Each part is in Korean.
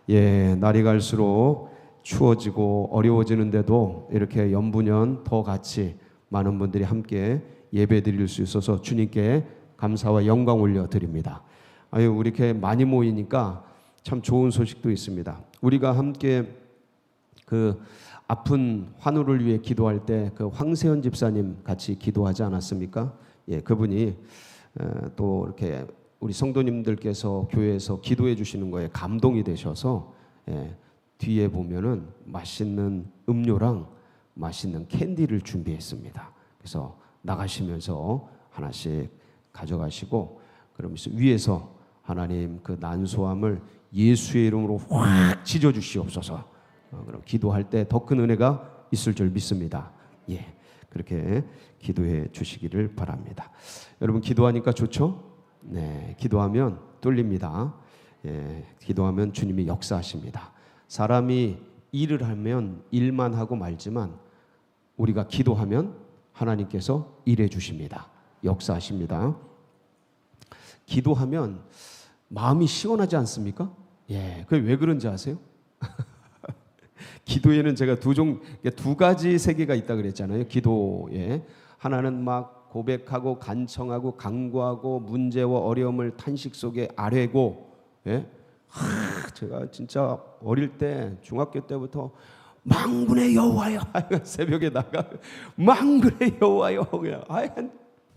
날이 갈수록 추워지고 어려워지는데도 이렇게 연분연 더 같이 많은 분들이 함께 예배 드릴 수 있어서 주님께 감사와 영광 올려드립니다. 우리 이렇게 많이 모이니까 참 좋은 소식도 있습니다. 우리가 함께 그 아픈 환우를 위해 기도할 때 그 황세현 집사님 같이 기도하지 않았습니까? 그분이 또 이렇게 우리 성도님들께서 교회에서 기도해 주시는 거에 감동이 되셔서 뒤에 보면은 맛있는 음료랑 맛있는 캔디를 준비했습니다. 그래서 나가시면서 하나씩 가져가시고 그러면서 위에서 하나님 그 난소함을 예수의 이름으로 확 찢어 주시옵소서. 그럼 기도할 때 더 큰 은혜가 있을 줄 믿습니다. 그렇게 기도해 주시기를 바랍니다. 여러분 기도하니까 좋죠? 기도하면 뚫립니다. 기도하면 주님이 역사하십니다. 사람이 일을 하면 일만 하고 말지만 우리가 기도하면 하나님께서 일해 주십니다. 역사하십니다. 기도하면 마음이 시원하지 않습니까? 그게 왜 그런지 아세요? 기도에는 제가 두 가지 세계가 있다 그랬잖아요. 기도에 하나는 막 고백하고 간청하고 간구하고 문제와 어려움을 탄식 속에 아뢰고 제가 진짜 어릴 때 중학교 때부터 만군의 여호와여 새벽에 나가 만군의 여호와여 그냥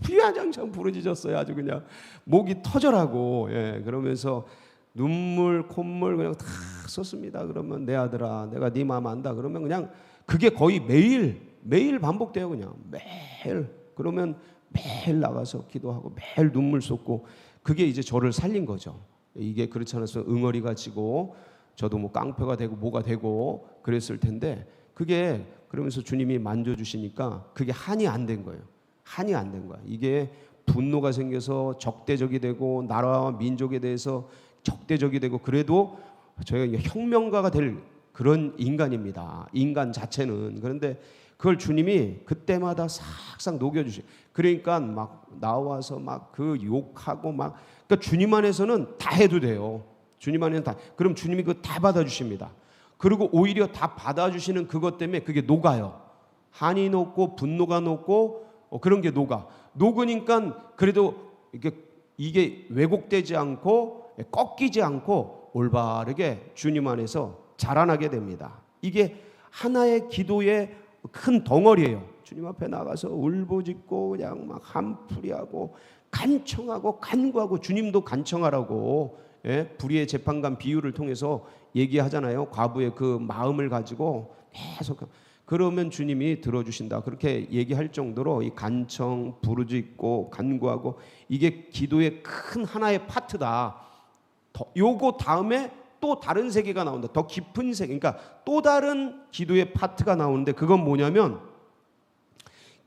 후야장창 부르짖었어요. 아주 그냥 목이 터져라고 그러면서 눈물 콧물 그냥 다 썼습니다. 그러면 내 아들아 내가 네 마음 안다 그러면 그냥 그게 거의 매일 반복돼요. 그냥 매일 그러면 매일 나가서 기도하고 매일 눈물 쏟고 그게 이제 저를 살린 거죠. 이게 그렇지 않았으면 응어리가 지고 저도 뭐 깡패가 되고 뭐가 되고 그랬을 텐데 그게 그러면서 주님이 만져주시니까 그게 한이 안 된 거예요. 한이 안 된 거야. 이게 분노가 생겨서 적대적이 되고 나라와 민족에 대해서 적대적이 되고 그래도 저희가 혁명가가 될 그런 인간입니다. 인간 자체는. 그런데 그걸 주님이 그때마다 싹싹 녹여주시. 그러니까 막 나와서 막 그 욕하고 막 그러니까 주님 안에서는 다 해도 돼요. 주님 안에는 다. 그럼 주님이 그거 다 받아주십니다. 그리고 오히려 다 받아주시는 그것 때문에 그게 녹아요. 한이 녹고 분노가 녹고 그런 게 녹으니까 그래도 이게 왜곡되지 않고 꺾이지 않고 올바르게 주님 안에서 자라나게 됩니다. 이게 하나의 기도의 큰 덩어리예요. 주님 앞에 나가서 울부짖고 그냥 막 한풀이하고 간청하고 간구하고 주님도 간청하라고 불의의 재판관 비유를 통해서 얘기하잖아요. 과부의 그 마음을 가지고 계속 그러면 주님이 들어주신다. 그렇게 얘기할 정도로 이 간청, 부르짖고 간구하고 이게 기도의 큰 하나의 파트다. 요거 다음에 또 다른 세계가 나온다. 더 깊은 세계. 그러니까 또 다른 기도의 파트가 나오는데 그건 뭐냐면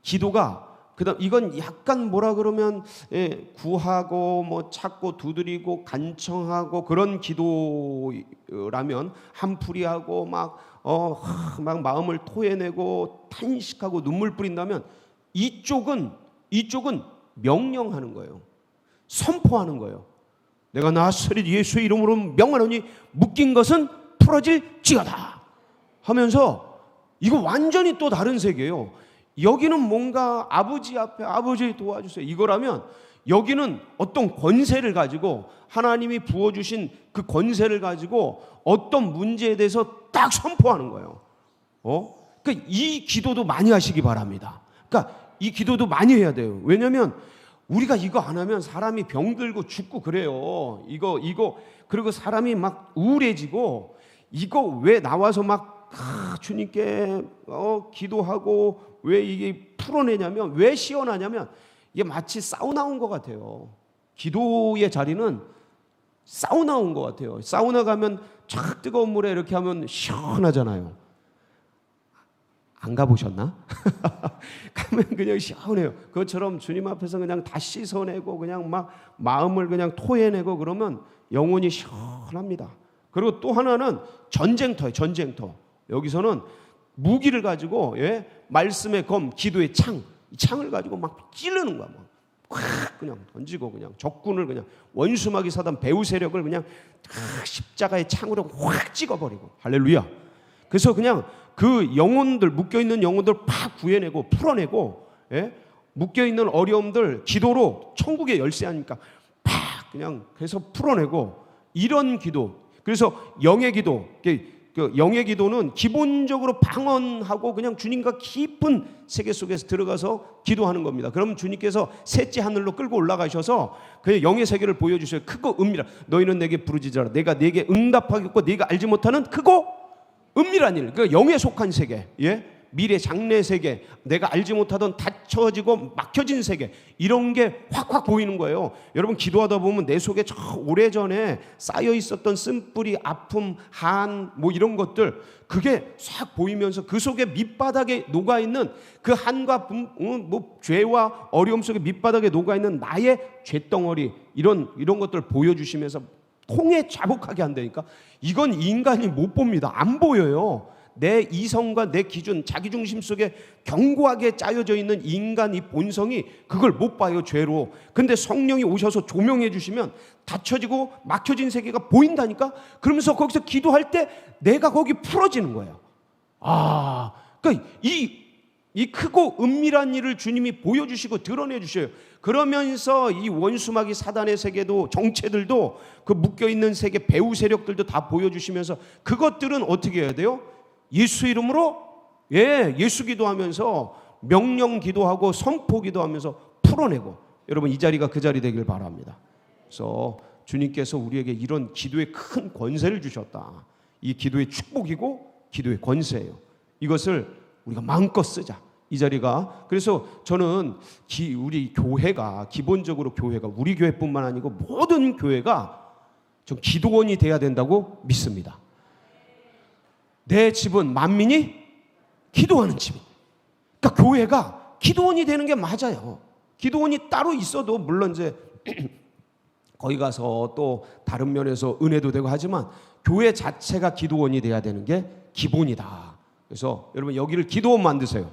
기도가 그다음 이건 약간 뭐라 그러면 구하고 뭐 찾고 두드리고 간청하고 그런 기도라면 한풀이하고 막 마음을 토해내고 탄식하고 눈물 뿌린다면 이쪽은 명령하는 거예요. 선포하는 거예요. 내가 나사렛 예수의 이름으로 명하노니 묶인 것은 풀어질지어다 하면서 이거 완전히 또 다른 세계예요. 여기는 뭔가 아버지 앞에 아버지 도와주세요 이거라면 여기는 어떤 권세를 가지고 하나님이 부어주신 그 권세를 가지고 어떤 문제에 대해서 딱 선포하는 거예요. 그러니까 이 기도도 많이 하시기 바랍니다. 그러니까 이 기도도 많이 해야 돼요. 왜냐하면 우리가 이거 안 하면 사람이 병들고 죽고 그래요. 이거 그리고 사람이 막 우울해지고 이거 왜 나와서 막 주님께 기도하고 왜 이게 풀어내냐면 왜 시원하냐면 이게 마치 사우나 온 것 같아요. 기도의 자리는 사우나 온 것 같아요. 사우나 가면 쫙 뜨거운 물에 이렇게 하면 시원하잖아요. 안 가보셨나? 가면 그냥 시원해요. 그것처럼 주님 앞에서 그냥 다 씻어내고 그냥 막 마음을 그냥 토해내고 그러면 영혼이 시원합니다. 그리고 또 하나는 전쟁터예요. 전쟁터. 여기서는 무기를 가지고 말씀의 검, 기도의 창, 이 창을 가지고 막 찌르는 거야. 막 확 그냥 던지고 그냥 적군을 그냥 원수마귀 사단 배후 세력을 그냥 십자가의 창으로 확 찍어버리고 할렐루야. 그래서 그냥 그 영혼들 묶여 있는 영혼들 팍 구해내고 풀어내고 묶여 있는 어려움들 기도로 천국의 열쇠하니까 팍 그냥 그래서 풀어내고 이런 기도. 그래서 영의 기도. 그 영의 기도는 기본적으로 방언하고 그냥 주님과 깊은 세계 속에서 들어가서 기도하는 겁니다. 그럼 주님께서 셋째 하늘로 끌고 올라가셔서 그 영의 세계를 보여주셔요. 크고 은밀한 너희는 내게 부르짖으라 내가 네게 응답하겠고 네가 알지 못하는 크고 은밀한 일, 그 영에 속한 세계, 미래 장래 세계, 내가 알지 못하던 닫혀지고 막혀진 세계, 이런 게 확확 보이는 거예요. 여러분 기도하다 보면 내 속에 저 오래전에 쌓여 있었던 쓴뿌리, 아픔, 한 뭐 이런 것들 그게 싹 보이면서 그 속에 밑바닥에 녹아 있는 그 한과 뭐 죄와 어려움 속에 밑바닥에 녹아 있는 나의 죄덩어리 이런 것들 보여주시면서 통에 자복하게 한다니까. 이건 인간이 못 봅니다. 안 보여요. 내 이성과 내 기준, 자기중심 속에 견고하게 짜여져 있는 인간 이 본성이 그걸 못 봐요, 죄로. 근데 성령이 오셔서 조명해 주시면 닫혀지고 막혀진 세계가 보인다니까. 그러면서 거기서 기도할 때 내가 거기 풀어지는 거예요. 그러니까 이 크고 은밀한 일을 주님이 보여주시고 드러내 주셔요. 그러면서 이 원수마귀 사단의 세계도 정체들도 그 묶여있는 세계 배후 세력들도 다 보여주시면서 그것들은 어떻게 해야 돼요? 예수 이름으로 예수 기도하면서 명령 기도하고 선포 기도하면서 풀어내고. 여러분 이 자리가 그 자리 되길 바랍니다. 그래서 주님께서 우리에게 이런 기도의 큰 권세를 주셨다. 이 기도의 축복이고 기도의 권세예요. 이것을 우리가 마음껏 쓰자. 이 자리가. 그래서 저는 우리 교회가 기본적으로 교회가 우리 교회뿐만 아니고 모든 교회가 좀 기도원이 돼야 된다고 믿습니다. 내 집은 만민이 기도하는 집이에요. 그러니까 교회가 기도원이 되는 게 맞아요. 기도원이 따로 있어도 물론 이제 거기 가서 또 다른 면에서 은혜도 되고 하지만 교회 자체가 기도원이 돼야 되는 게 기본이다. 그래서 여러분 여기를 기도원 만드세요.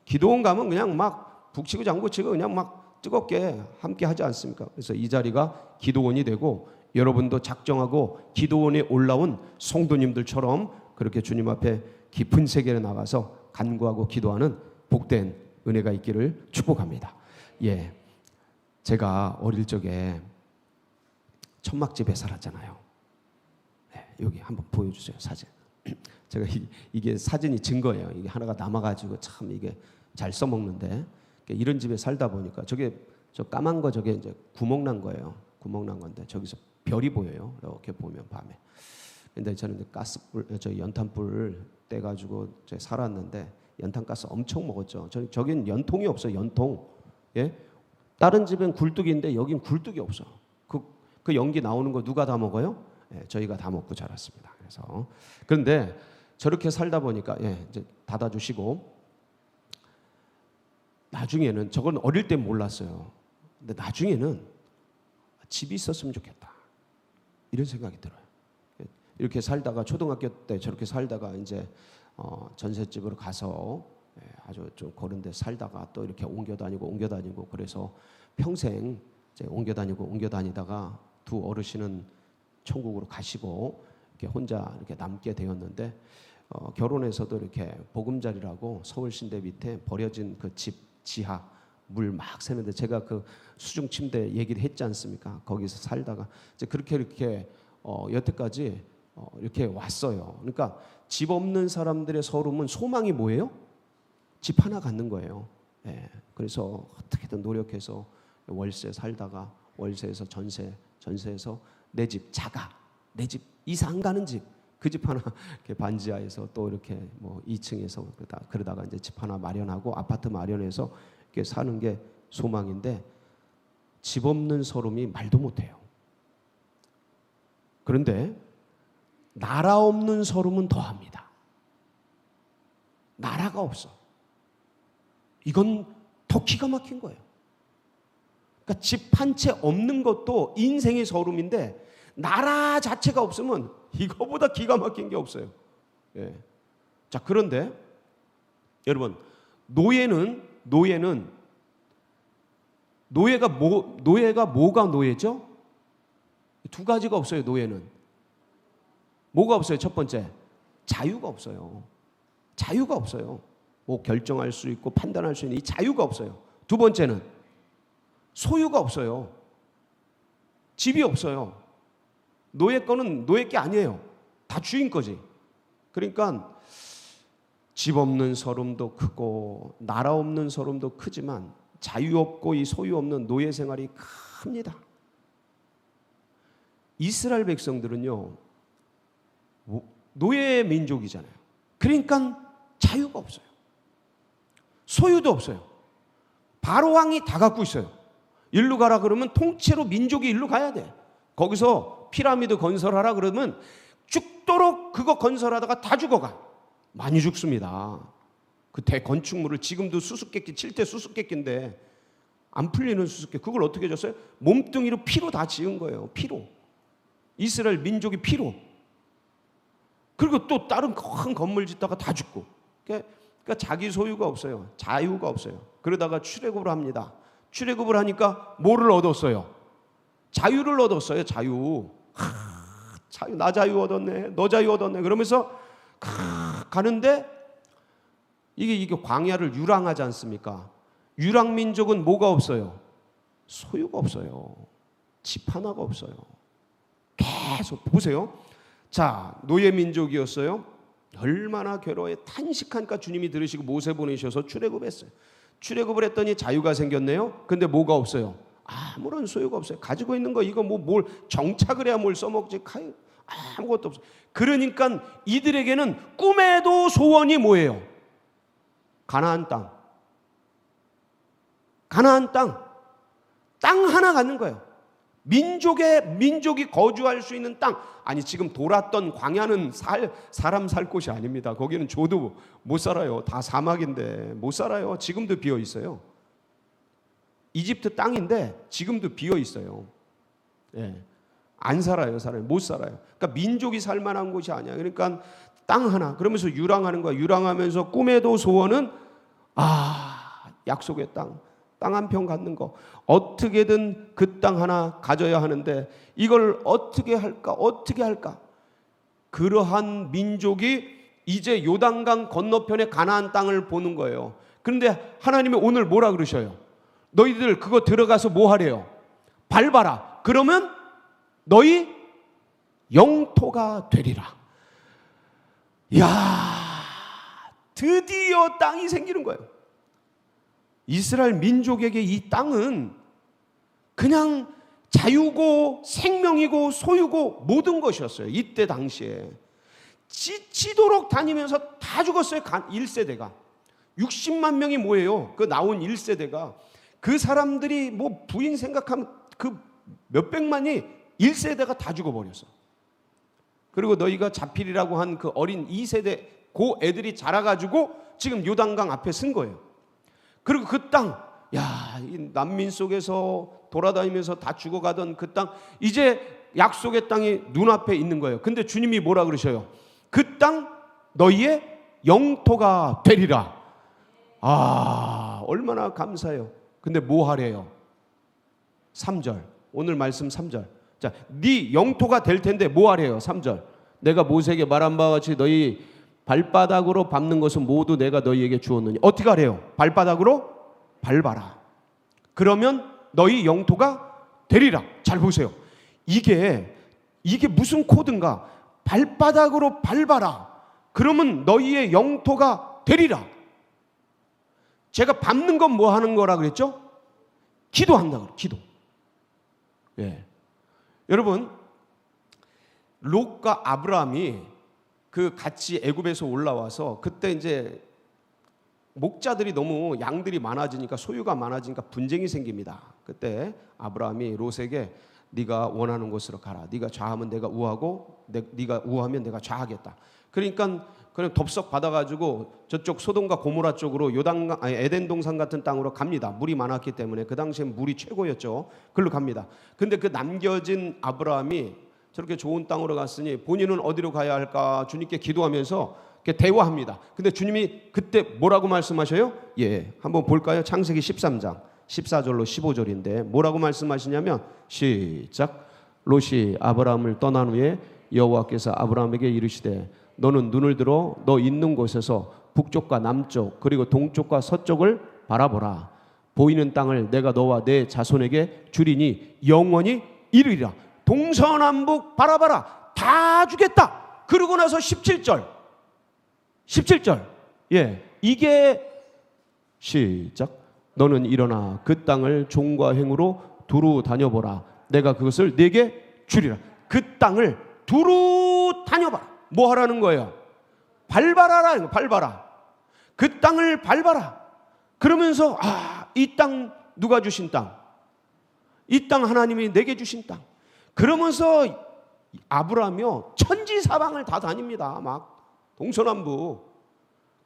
기도원 가면 그냥 막 북치고 장구치고 그냥 막 뜨겁게 함께 하지 않습니까? 그래서 이 자리가 기도원이 되고 여러분도 작정하고 기도원에 올라온 성도님들처럼 그렇게 주님 앞에 깊은 세계에 나가서 간구하고 기도하는 복된 은혜가 있기를 축복합니다. 제가 어릴 적에 천막집에 살았잖아요. 여기 한번 보여주세요, 사진. 제가 이게 사진이 증거예요. 이게 하나가 남아가지고 참 이게 잘 써먹는데 이런 집에 살다 보니까 저 까만 거 저게 이제 구멍 난 거예요. 구멍 난 건데 저기서 별이 보여요. 이렇게 보면 밤에. 근데 저는 가스불, 연탄불 떼가지고 살았는데 연탄가스 엄청 먹었죠. 저긴 연통이 없어요. 연통. 다른 집엔 굴뚝인데 여긴 굴뚝이 없어. 그 연기 나오는 거 누가 다 먹어요? 저희가 다 먹고 자랐습니다. 그래서 그런데 저렇게 살다 보니까 이제 닫아주시고 나중에는 저건 어릴 때 몰랐어요. 근데 나중에는 집이 있었으면 좋겠다 이런 생각이 들어요. 이렇게 살다가 초등학교 때 저렇게 살다가 이제 전셋집으로 가서 아주 좀 그런 데 살다가 또 이렇게 옮겨 다니고 그래서 평생 이제 옮겨 다니다가 두 어르신은 천국으로 가시고 이렇게 혼자 이렇게 남게 되었는데 결혼해서도 이렇게 보금자리라고 서울신대 밑에 버려진 그 집 지하 물 막 새는데 제가 그 수중 침대 얘기를 했지 않습니까? 거기서 살다가 이제 그렇게 여태까지 이렇게 왔어요. 그러니까 집 없는 사람들의 서름은 소망이 뭐예요? 집 하나 갖는 거예요. 그래서 어떻게든 노력해서 월세 살다가 월세에서 전세에서 내 집 내 집 이사 안 가는 집 그 집 하나 이렇게 반지하에서 또 이렇게 뭐 2층에서 그러다가 이제 집 하나 마련하고 아파트 마련해서 이렇게 사는 게 소망인데 집 없는 서름이 말도 못해요. 그런데 나라 없는 서름은 더합니다. 나라가 없어. 이건 더 기가 막힌 거예요. 그러니까 집 한 채 없는 것도 인생의 서름인데 나라 자체가 없으면 이거보다 기가 막힌 게 없어요. 자, 그런데 여러분 노예는 노예가 뭐가 노예죠? 두 가지가 없어요. 노예는 뭐가 없어요? 첫 번째, 자유가 없어요. 자유가 없어요. 뭐 결정할 수 있고 판단할 수 있는 이 자유가 없어요. 두 번째는 소유가 없어요. 집이 없어요. 노예 거는 노예 게 아니에요. 다 주인 거지. 그러니까 집 없는 서름도 크고 나라 없는 서름도 크지만 자유 없고 이 소유 없는 노예 생활이 큽니다. 이스라엘 백성들은요, 노예 민족이잖아요. 그러니까 자유가 없어요. 소유도 없어요. 바로 왕이 다 갖고 있어요. 일로 가라 그러면 통째로 민족이 일로 가야 돼. 거기서 피라미드 건설하라 그러면 죽도록 그거 건설하다가 다 죽어가. 많이 죽습니다. 그 대건축물을 지금도 수수께끼 칠 때 수수께끼인데 안 풀리는 수수께끼, 그걸 어떻게 줬어요? 몸뚱이로 피로 다 지은 거예요. 피로. 이스라엘 민족이 피로. 그리고 또 다른 큰 건물 짓다가 다 죽고. 그러니까 자기 소유가 없어요. 자유가 없어요. 그러다가 출애굽을 합니다. 출애굽을 하니까 뭐를 얻었어요? 자유를 얻었어요. 자유. 자유, 나 자유 얻었네. 너 자유 얻었네. 그러면서 가는데 이게 광야를 유랑하지 않습니까? 유랑 민족은 뭐가 없어요? 소유가 없어요. 집 하나가 없어요. 계속 보세요. 자, 노예 민족이었어요. 얼마나 괴로워해. 탄식하니까 주님이 들으시고 모세 보내셔서 출애굽했어요. 출애굽을 했더니 자유가 생겼네요. 근데 뭐가 없어요? 아무런 소유가 없어요. 가지고 있는 거 이거 뭘 정착을 해야 뭘 써먹지. 아무것도 없어요. 그러니까 이들에게는 꿈에도 소원이 뭐예요? 가나안 땅. 가나안 땅. 땅 하나 갖는 거예요. 민족이 거주할 수 있는 땅. 아니 지금 돌았던 광야는 사람 살 곳이 아닙니다. 거기는 줘도 못 살아요. 다 사막인데 못 살아요. 지금도 비어 있어요. 이집트 땅인데 지금도 비어 있어요. 예. 안 살아요. 사람이 못 살아요. 그러니까 민족이 살만한 곳이 아니야. 그러니까 땅 하나. 그러면서 유랑하는 거야. 유랑하면서 꿈에도 소원은 약속의 땅 한 평 갖는 거. 어떻게든 그 땅 하나 가져야 하는데 이걸 어떻게 할까? 그러한 민족이 이제 요단강 건너편의 가나안 땅을 보는 거예요. 그런데 하나님이 오늘 뭐라 그러셔요? 너희들 그거 들어가서 뭐 하래요? 밟아라. 그러면 너희 영토가 되리라. 이야, 드디어 땅이 생기는 거예요. 이스라엘 민족에게 이 땅은 그냥 자유고 생명이고 소유고 모든 것이었어요. 이때 당시에 지치도록 다니면서 다 죽었어요. 1세대가 60만 명이 뭐예요? 그 나온 1세대가 그 사람들이 뭐 부인 생각하면 그 몇백만이 1세대가 다 죽어버렸어. 그리고 너희가 자필이라고 한 그 어린 2세대 그 애들이 자라가지고 지금 요단강 앞에 쓴 거예요. 그리고 그 땅, 이 난민 속에서 돌아다니면서 다 죽어가던 그 땅, 이제 약속의 땅이 눈앞에 있는 거예요. 근데 주님이 뭐라 그러셔요? 그 땅 너희의 영토가 되리라. 얼마나 감사해요. 근데 뭐 하래요? 3절. 오늘 말씀 3절. 자, 네 영토가 될 텐데 뭐 하래요? 3절. 내가 모세에게 말한 바와 같이 너희 발바닥으로 밟는 것은 모두 내가 너희에게 주었느니. 어떻게 하래요? 발바닥으로 밟아라. 그러면 너희 영토가 되리라. 잘 보세요. 이게 무슨 코드인가? 발바닥으로 밟아라. 그러면 너희의 영토가 되리라. 제가 밟는 건 뭐 하는 거라 그랬죠? 기도한다 그래요. 기도. 예. 여러분, 롯과 아브라함이 그 같이 애굽에서 올라와서 그때 이제 목자들이 너무 양들이 많아지니까 소유가 많아지니까 분쟁이 생깁니다. 그때 아브라함이 롯에게 네가 원하는 곳으로 가라. 네가 좌하면 내가 우하고 네가 우하면 내가 좌하겠다. 그러니까 그냥 덥석 받아가지고 저쪽 소돔과 고모라 쪽으로 에덴 동산 같은 땅으로 갑니다. 물이 많았기 때문에 그 당시엔 물이 최고였죠. 그걸로 갑니다. 근데 그 남겨진 아브라함이 저렇게 좋은 땅으로 갔으니 본인은 어디로 가야 할까 주님께 기도하면서 이렇게 대화합니다. 근데 주님이 그때 뭐라고 말씀하셔요? 예, 한번 볼까요? 창세기 13장 14절로 15절인데 뭐라고 말씀하시냐면 시작. 롯이 아브라함을 떠난 후에 여호와께서 아브라함에게 이르시되 너는 눈을 들어 너 있는 곳에서 북쪽과 남쪽 그리고 동쪽과 서쪽을 바라보라. 보이는 땅을 내가 너와 내 자손에게 주리니 영원히 이르리라. 동서남북 바라봐라. 다 주겠다. 그러고 나서 17절 이게 시작. 너는 일어나 그 땅을 종과 행으로 두루 다녀보라. 내가 그것을 네게 주리라. 그 땅을 두루 다녀봐라. 뭐 하라는 거예요? 밟아라라는 거. 밟아라. 그 땅을 밟아라. 그러면서 이 땅 누가 주신 땅? 이 땅 하나님이 내게 주신 땅. 그러면서 아브라함이요 천지사방을 다 다닙니다. 막 동서남북.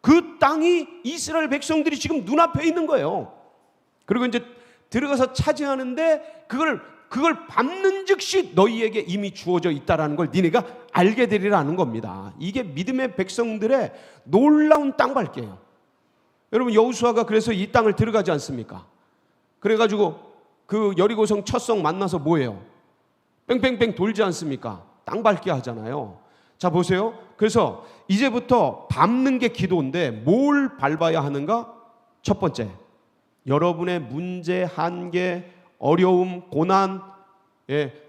그 땅이 이스라엘 백성들이 지금 눈앞에 있는 거예요. 그리고 이제 들어가서 차지하는데 그걸 밟는 즉시 너희에게 이미 주어져 있다라는 걸 니네가 알게 되리라는 겁니다. 이게 믿음의 백성들의 놀라운 땅 밟기예요. 여러분 여호수아가 그래서 이 땅을 들어가지 않습니까? 그래가지고 그 여리고성 첫 성 만나서 뭐예요? 뺑뺑뺑 돌지 않습니까? 땅 밟기 하잖아요. 자 보세요. 그래서 이제부터 밟는 게 기도인데 뭘 밟아야 하는가? 첫 번째, 여러분의 문제, 한계, 어려움, 고난,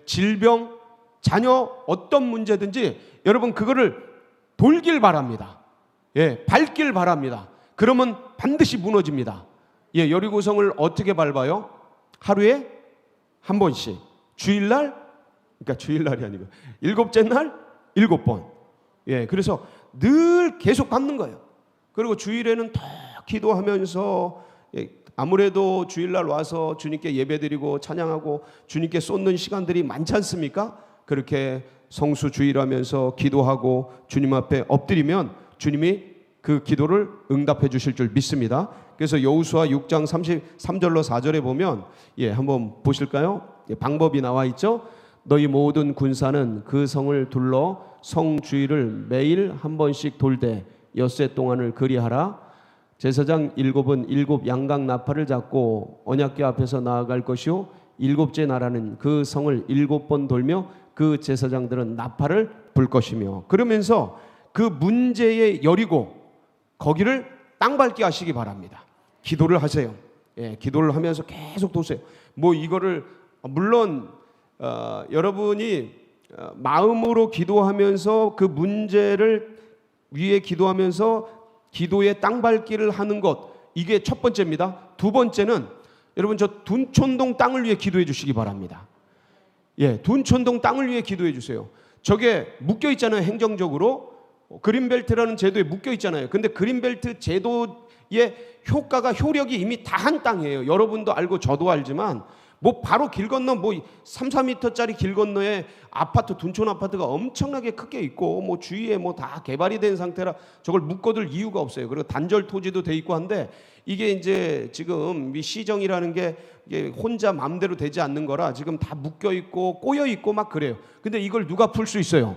질병, 자녀 어떤 문제든지 여러분 그거를 돌길 바랍니다. 밟길 바랍니다. 그러면 반드시 무너집니다. 여리고성을 어떻게 밟아요? 하루에 한 번씩. 주일날, 그러니까 주일날이 아니고 7째 날 7번. 그래서 늘 계속 밟는 거예요. 그리고 주일에는 더 기도하면서 아무래도 주일날 와서 주님께 예배드리고 찬양하고 주님께 쏟는 시간들이 많지 않습니까? 그렇게 성수 주일하면서 기도하고 주님 앞에 엎드리면 주님이 그 기도를 응답해 주실 줄 믿습니다. 그래서 여호수아 6장 33절로 4절에 보면 한번 보실까요? 방법이 나와 있죠. 너희 모든 군사는 그 성을 둘러 성 주위를 매일 한 번씩 돌되 엿새 동안을 그리하라. 제사장 7은 7 양각 나팔을 잡고 언약궤 앞에서 나아갈 것이요 7째 나라는 그 성을 7번 돌며 그 제사장들은 나팔을 불 것이며. 그러면서 그 문제의 여리고 거기를 땅 밟게 하시기 바랍니다. 기도를 하세요. 기도를 하면서 계속 도세요. 뭐 이거를 물론 여러분이 마음으로 기도하면서 그 문제를 위해 기도하면서 기도의 땅 밟기를 하는 것, 이게 첫 번째입니다. 두 번째는 여러분 저 둔촌동 땅을 위해 기도해 주시기 바랍니다. 둔촌동 땅을 위해 기도해 주세요. 저게 묶여 있잖아요. 행정적으로 그린벨트라는 제도에 묶여 있잖아요. 근데 그린벨트 제도의 효력이 이미 다한 땅이에요. 여러분도 알고 저도 알지만 뭐 바로 길 건너 3, 4m짜리 길 건너에 아파트, 둔촌 아파트가 엄청나게 크게 있고 뭐 주위에 뭐 다 개발이 된 상태라 저걸 묶어둘 이유가 없어요. 그리고 단절 토지도 돼 있고 한데 이게 이제 지금 이 시정이라는 게 이게 혼자 마음대로 되지 않는 거라 지금 다 묶여 있고 꼬여 있고 막 그래요. 근데 이걸 누가 풀 수 있어요?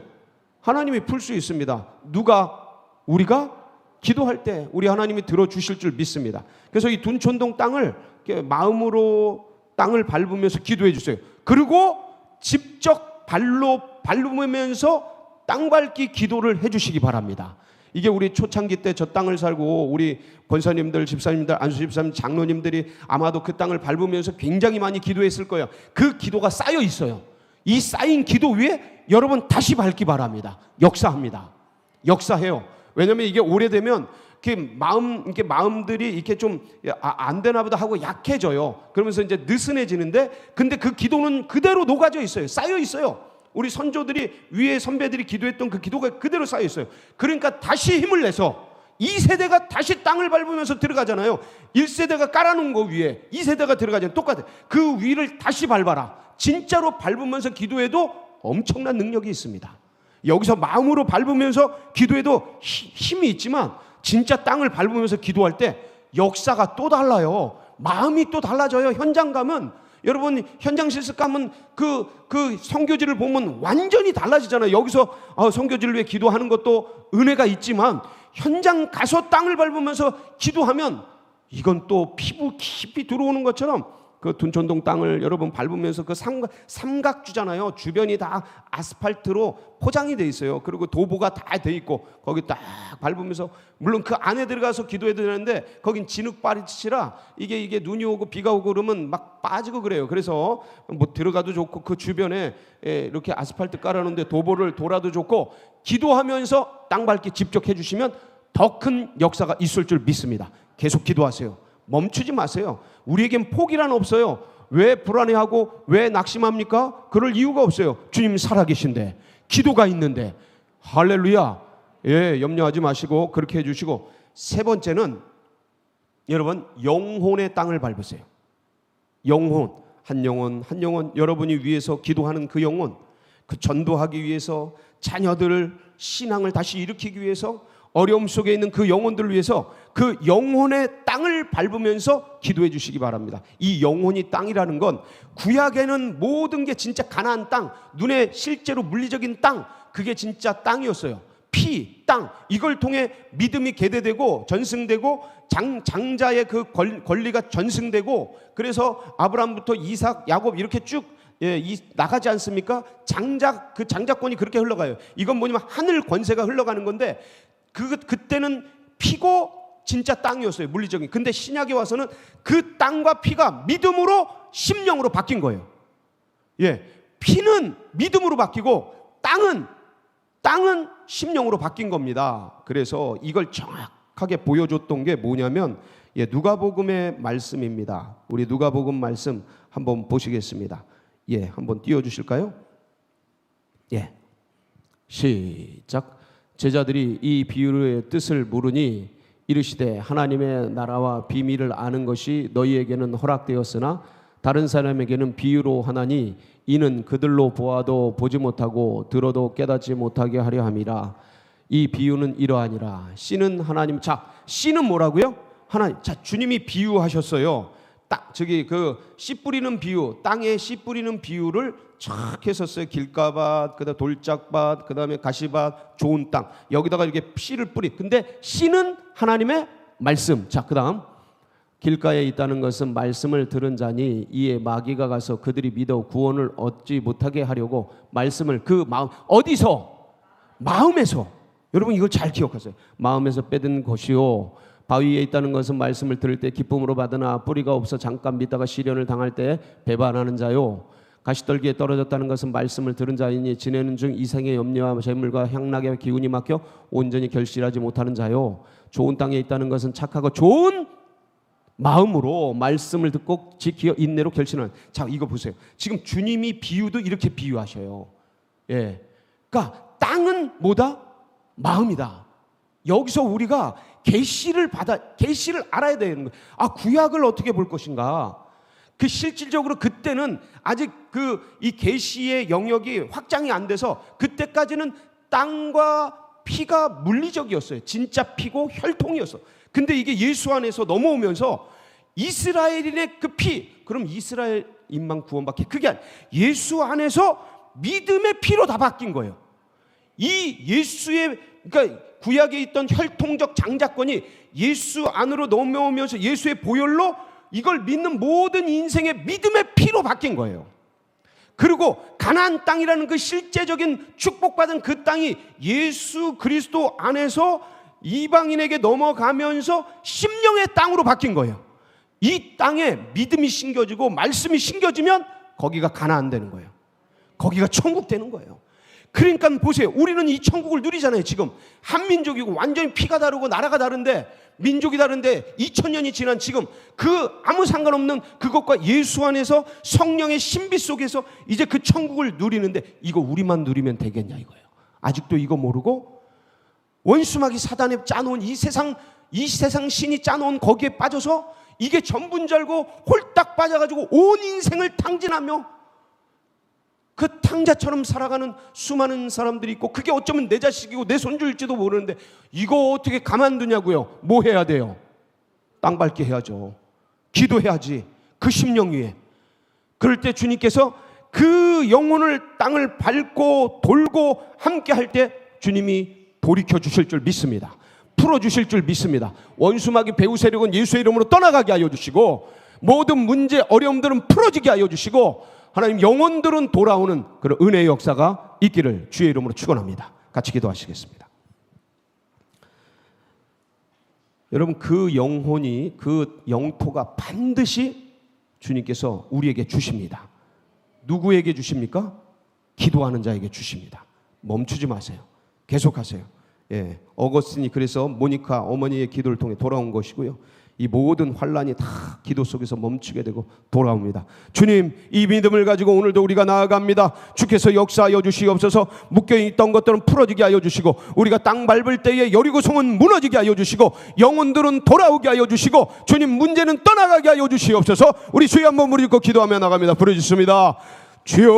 하나님이 풀 수 있습니다. 우리가 기도할 때 우리 하나님이 들어주실 줄 믿습니다. 그래서 이 둔촌동 땅을 마음으로 땅을 밟으면서 기도해 주세요. 그리고 직접 발로 밟으면서 땅 밟기 기도를 해 주시기 바랍니다. 이게 우리 초창기 때 저 땅을 살고 우리 권사님들, 집사님들, 안수 집사님, 장로님들이 아마도 그 땅을 밟으면서 굉장히 많이 기도했을 거예요. 그 기도가 쌓여 있어요. 이 쌓인 기도 위에 여러분 다시 밟기 바랍니다. 역사합니다. 역사해요. 왜냐하면 이게 오래되면 이렇게 마음들이 이렇게 좀 안 되나 보다 하고 약해져요. 그러면서 이제 느슨해지는데 근데 그 기도는 그대로 녹아져 있어요. 쌓여 있어요. 우리 선조들이 위에 선배들이 기도했던 그 기도가 그대로 쌓여 있어요. 그러니까 다시 힘을 내서 2세대가 다시 땅을 밟으면서 들어가잖아요. 1세대가 깔아놓은 거 위에 2세대가 들어가잖아요. 똑같아요. 그 위를 다시 밟아라. 진짜로 밟으면서 기도해도 엄청난 능력이 있습니다. 여기서 마음으로 밟으면서 기도해도 힘이 있지만 진짜 땅을 밟으면서 기도할 때 역사가 또 달라요. 마음이 또 달라져요. 현장 가면 여러분 현장 실습 가면 그 선교지를 보면 완전히 달라지잖아요. 여기서 선교지를 위해 기도하는 것도 은혜가 있지만 현장 가서 땅을 밟으면서 기도하면 이건 또 피부 깊이 들어오는 것처럼 그 둔촌동 땅을 여러분 밟으면서 그 삼각주잖아요. 주변이 다 아스팔트로 포장이 돼 있어요. 그리고 도보가 다 돼 있고 거기 딱 밟으면서, 물론 그 안에 들어가서 기도해야 되는데 거긴 진흙바리치라 이게 눈이 오고 비가 오고 그러면 막 빠지고 그래요. 그래서 뭐 들어가도 좋고 그 주변에 이렇게 아스팔트 깔아놓은데 도보를 돌아도 좋고, 기도하면서 땅 밟기 직접 해주시면 더 큰 역사가 있을 줄 믿습니다. 계속 기도하세요. 멈추지 마세요. 우리에겐 포기란 없어요. 왜 불안해하고 왜 낙심합니까? 그럴 이유가 없어요. 주님 살아계신데, 기도가 있는데. 할렐루야. 예, 염려하지 마시고 그렇게 해주시고, 세 번째는 여러분 영혼의 땅을 밟으세요. 영혼, 한 영혼 여러분이 위해서 기도하는 그 영혼, 그 전도하기 위해서, 자녀들을 신앙을 다시 일으키기 위해서, 어려움 속에 있는 그 영혼들을 위해서 그 영혼의 땅을 밟으면서 기도해 주시기 바랍니다. 이 영혼이 땅이라는 건 구약에는 모든 게 진짜 가나안 땅, 눈에 실제로 물리적인 땅, 그게 진짜 땅이었어요. 피, 땅, 이걸 통해 믿음이 계대되고 전승되고 장자의 그 권리가 전승되고, 그래서 아브라함부터 이삭, 야곱 이렇게 쭉 나가지 않습니까? 그 장자권이 그렇게 흘러가요. 이건 뭐냐면 하늘 권세가 흘러가는 건데, 그때는 피고 진짜 땅이었어요, 물리적인. 근데 신약에 와서는 그 땅과 피가 믿음으로 심령으로 바뀐 거예요. 예, 피는 믿음으로 바뀌고 땅은 심령으로 바뀐 겁니다. 그래서 이걸 정확하게 보여줬던 게 뭐냐면 누가복음의 말씀입니다. 우리 누가복음 말씀 한번 보시겠습니다. 예, 한번 띄워주실까요? 예, 시작. 제자들이 이 비유의 뜻을 물으니 이르시되 하나님의 나라와 비밀을 아는 것이 너희에게는 허락되었으나 다른 사람에게는 비유로 하나니 이는 그들로 보아도 보지 못하고 들어도 깨닫지 못하게 하려 함이라. 이 비유는 이러하니라. 씨는 하나님. 자, 씨는 뭐라고요? 하나님. 자, 주님이 비유하셨어요. 저기 그 씨 뿌리는 비유, 땅에 씨 뿌리는 비유를 쫙 했었어요. 길가밭, 그다음 돌짝밭, 그다음에 가시밭, 좋은 땅. 여기다가 이렇게 씨를 뿌리. 근데 씨는 하나님의 말씀. 자, 그다음 길가에 있다는 것은 말씀을 들은 자니 이에 마귀가 가서 그들이 믿어 구원을 얻지 못하게 하려고 말씀을 그 마음, 어디서? 마음에서. 여러분 이걸 잘 기억하세요. 마음에서 빼든 것이요. 바위에 있다는 것은 말씀을 들을 때 기쁨으로 받으나 뿌리가 없어 잠깐 믿다가 시련을 당할 때 배반하는 자요. 가시떨기에 떨어졌다는 것은 말씀을 들은 자이니 지내는 중 이생의 염려와 재물과 향락의 기운이 막혀 온전히 결실하지 못하는 자요. 좋은 땅에 있다는 것은 착하고 좋은 마음으로 말씀을 듣고 지키어 인내로 결실하는. 자, 이거 보세요. 지금 주님이 비유도 이렇게 비유하셔요. 예, 그러니까 땅은 뭐다? 마음이다. 여기서 우리가 계시를 알아야 되는 거예요. 아, 구약을 어떻게 볼 것인가? 그 실질적으로 그때는 아직 이 계시의 영역이 확장이 안 돼서 그때까지는 땅과 피가 물리적이었어요. 진짜 피고 혈통이었어. 근데 이게 예수 안에서 넘어오면서 이스라엘인의 그 피, 그럼 이스라엘인만 구원받게, 그게 아니라 예수 안에서 믿음의 피로 다 바뀐 거예요. 이 예수의, 그러니까 구약에 있던 혈통적 장자권이 예수 안으로 넘어오면서 예수의 보혈로 이걸 믿는 모든 인생의 믿음의 피로 바뀐 거예요. 그리고 가나안 땅이라는 그 실제적인 축복받은 그 땅이 예수 그리스도 안에서 이방인에게 넘어가면서 심령의 땅으로 바뀐 거예요. 이 땅에 믿음이 심겨지고 말씀이 심겨지면 거기가 가나안 되는 거예요. 거기가 천국 되는 거예요. 그러니까 보세요. 우리는 이 천국을 누리잖아요. 지금 한민족이고 완전히 피가 다르고 나라가 다른데, 민족이 다른데 2000년이 지난 지금 그 아무 상관없는 그것과 예수 안에서 성령의 신비 속에서 이제 그 천국을 누리는데, 이거 우리만 누리면 되겠냐 이거예요. 아직도 이거 모르고 원수마귀 사단에 짜놓은 이 세상 신이 짜놓은 거기에 빠져서 이게 전부인 줄 알고 홀딱 빠져가지고 온 인생을 탕진하며 그 탕자처럼 살아가는 수많은 사람들이 있고, 그게 어쩌면 내 자식이고 내 손주일지도 모르는데 이거 어떻게 가만두냐고요. 뭐 해야 돼요? 땅 밟게 해야죠. 기도해야지. 그 심령 위에. 그럴 때 주님께서 그 영혼을 땅을 밟고 돌고 함께 할 때 주님이 돌이켜 주실 줄 믿습니다. 풀어주실 줄 믿습니다. 원수마귀 배후 세력은 예수의 이름으로 떠나가게 하여 주시고, 모든 문제 어려움들은 풀어지게 하여 주시고, 하나님 영혼들은 돌아오는 그런 은혜의 역사가 있기를 주의 이름으로 축원합니다. 같이 기도하시겠습니다. 여러분, 그 영혼이, 그 영토가 반드시 주님께서 우리에게 주십니다. 누구에게 주십니까? 기도하는 자에게 주십니다. 멈추지 마세요. 계속하세요. 예, 어거스틴이 그래서 모니카 어머니의 기도를 통해 돌아온 것이고요. 이 모든 환란이 다 기도 속에서 멈추게 되고 돌아옵니다. 주님, 이 믿음을 가지고 오늘도 우리가 나아갑니다. 주께서 역사하여 주시옵소서. 묶여있던 것들은 풀어지게 하여 주시고, 우리가 땅 밟을 때에 여리고성은 무너지게 하여 주시고, 영혼들은 돌아오게 하여 주시고, 주님 문제는 떠나가게 하여 주시옵소서. 우리 주여 한번 무릎 꿇고 기도하며 나갑니다. 부르짖습니다. 주여,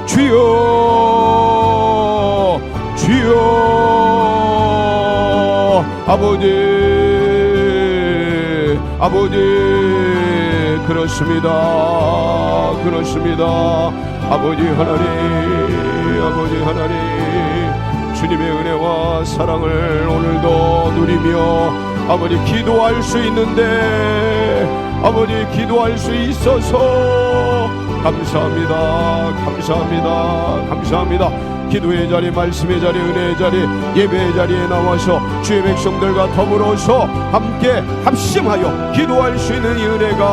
주여, 주여. 아버지, 아버지, 그렇습니다, 그렇습니다. 아버지 하나님, 아버지 하나님, 주님의 은혜와 사랑을 오늘도 누리며 아버지 기도할 수 있는데, 아버지 기도할 수 있어서 감사합니다, 감사합니다, 감사합니다. 기도의 자리, 말씀의 자리, 은혜의 자리, 예배의 자리에 나와서 주의 백성들과 더불어서 함께 합심하여 기도할 수 있는 이 은혜가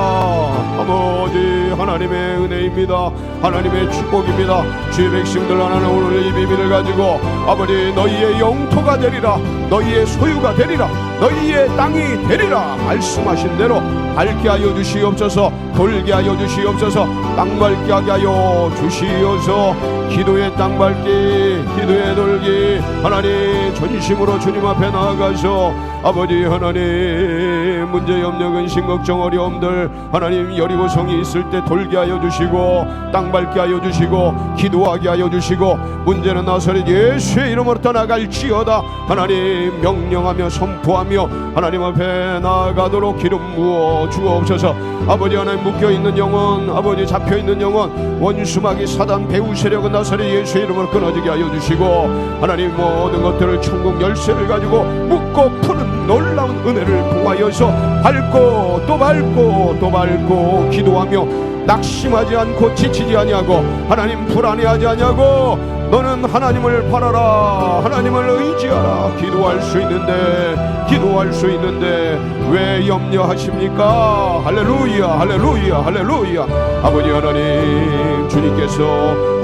아버지 하나님의 은혜입니다. 하나님의 축복입니다. 주의 백성들 하나는 오늘 이 비밀을 가지고 아버지 너희의 영토가 되리라, 너희의 소유가 되리라, 너희의 땅이 되리라 말씀하신 대로 밟게 하여 주시옵소서. 돌게 하여 주시옵소서. 땅 밟게 하여 주시옵소서. 기도의 땅 밟기, 기도의 돌기, 하나님 전심으로 주님 앞에 나아가서 아버지 하나님 문제, 염려, 근심, 걱정, 어려움들 하나님 여리고성이 있을 때 돌게 하여 주시고, 땅 밟게 하여 주시고, 기도하게 하여 주시고, 문제는 나서렛 예수의 이름으로 떠나갈지어다 하나님 명령하며 선포하며 하나님 앞에 나아가도록 기름 부어 주옵소서. 아버지 하나님 묶여있는 영혼, 아버지 잡혀있는 영혼, 원수마귀 사단 배후 세력은 나서렛 예수의 이름으로 끊어지게 하여 주시고, 하나님 모든 것들을 천국 열쇠를 가지고 묶고 푸는 놀라운 은혜를 통하여서 밟고 또 밟고 또 밟고 기도하며 낙심하지 않고 지치지 아니하고 하나님 불안해하지 아니하고 너는 하나님을 바라라, 하나님을 의지하라. 기도할 수 있는데, 기도할 수 있는데 왜 염려하십니까? 할렐루야, 할렐루야, 할렐루야. 아버지 하나님, 주님께서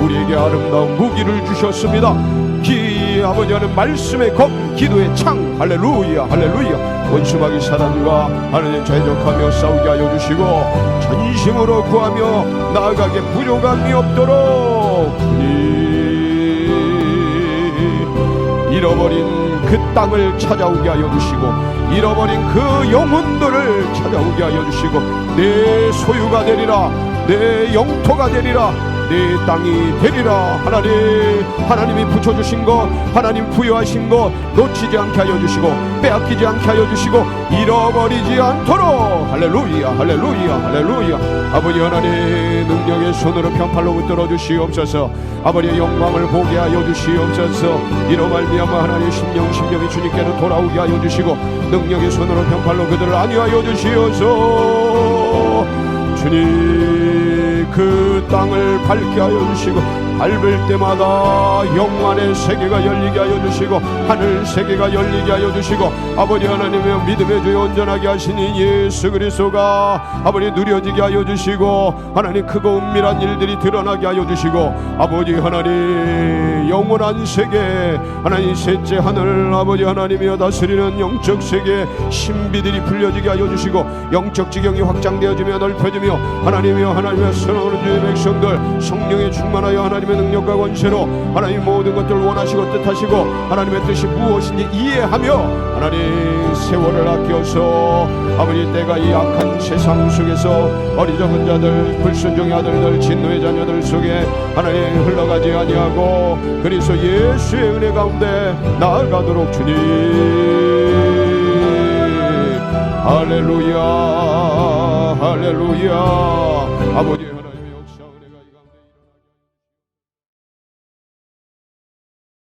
우리에게 아름다운 무기를 주셨습니다. 아버지 하나님 말씀의 검, 기도의 창. 할렐루야, 할렐루야. 원수마귀 사단과 하나님 대적하며 싸우게 하여 주시고, 전심으로 구하며 나아가게 부족함이 없도록 잃어버린 그 땅을 찾아오게 하여 주시고, 잃어버린 그 영혼들을 찾아오게 하여 주시고, 내 소유가 되리라, 내 영토가 되리라, 내 땅이 되리라. 하나님이 붙여주신 것, 하나님 부여하신 것 놓치지 않게 하여 주시고, 빼앗기지 않게 하여 주시고, 잃어버리지 않도록. 할렐루야, 할렐루야, 할렐루야. 아버지 하나님 능력의 손으로 편팔로 붙들어 주시옵소서. 아버지의 영광을 보게 하여 주시옵소서. 이로 말미암아 하나님의 심령이 주님께로 돌아오게 하여 주시고, 능력의 손으로 편팔로 그들을 안위하여 주시옵소서. 주님 그 땅을 밟게 하여 주시고, 밟을 때마다 영안의 세계가 열리게 하여 주시고, 하늘 세계가 열리게 하여 주시고, 아버지 하나님의 믿음의 주여 온전하게 하시니 예수 그리스도가 아버지 누려지게 하여 주시고, 하나님 크고 은밀한 일들이 드러나게 하여 주시고, 아버지 하나님 영원한 세계, 하나님 셋째 하늘, 아버지 하나님이여 다스리는 영적 세계 신비들이 풀려지게 하여 주시고, 영적 지경이 확장되어지며 넓혀지며, 하나님이여 하나님의 선하는 주의 백성들 성령에 충만하여 하나님의 능력과 권세로 하나님 모든 것들을 원하시고 뜻하시고, 하나님의 뜻이 무엇인지 이해하며 하나님 세월을 아껴서 아버지 때가 이 악한 세상 속에서 어리석은 자들, 불순종의 아들들, 진노의 자녀들 속에 하나님 흘러가지 아니하고 그리스도 예수의 은혜 가운데 나아가도록 주님. 할렐루야, 할렐루야. 아버지